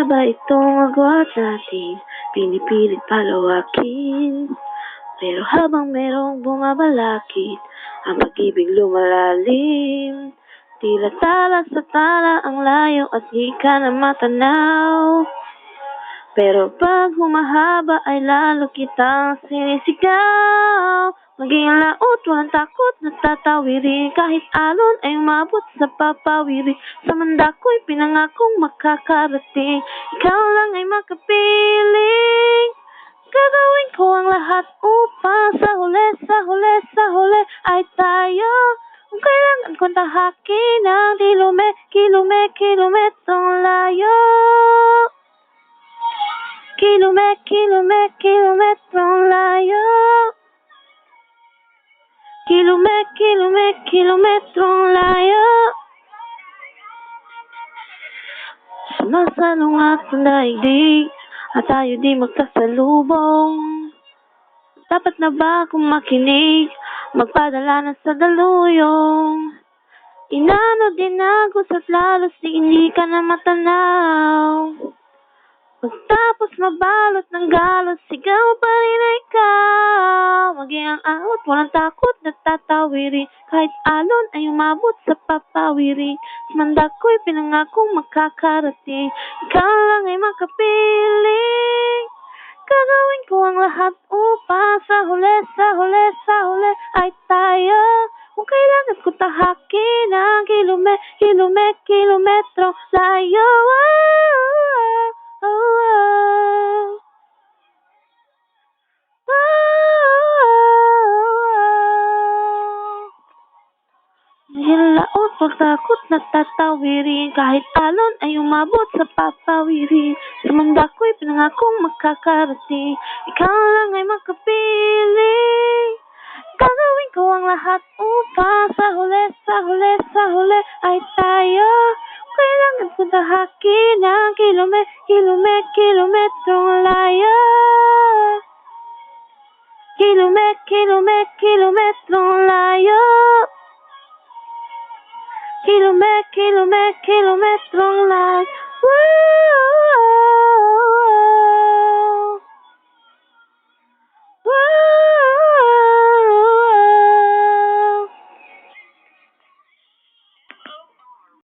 Mahaba itong agwat natin, pinipilit palawakin. Pero habang merong bumabalakid, ang pag-ibig lumalalim. Tila tala sa tala ang layo at di ka na matanaw. Pero pag humahaba ay lalo kitang sinisigaw. Maging laot, walang takot, natatawiri. Kahit alon ay umabot sa papawiri. Sa manda ko'y pinangakong makakarating. Ikaw lang ay makapiling. Gagawin ko ang lahat upang sa huli ay tayo. Kung kailangan kong tahakin ang kilometrong layo. Kilometrong layo. Kilometrong layo. Sumasalungat ang daigdig at tayo di magkasalubong. Dapat na ba akong makinig, magpadala na sa daluyong? Inano din ako at lalos di hindi ka na matanaw. Pagtapos mabalot ng galos, sigaw pa rin na ikaw. Maging ang ahot, walang takot, natatawiri. Kahit alon ay umabot sa papawiri. Sa manda ko'y pinangakong makakarating. Ikaw lang ay makapiling. Gagawin ko ang lahat upang sa huli ay tayo. Kung kailangan ko tahakin ang kilometro layo. Laot, pagtakot, natatawiri. Kahit alon ay umabot sa papawiri. Sa manda ko'y pinangakong makakarating. Ikaw lang ay makapiling. Gagawin ko ang lahat upang sa huli ay tayo. Kailangan ko tahakin ang kilometrong layo. Kilometrong layo. Kilometrong layo. Wow.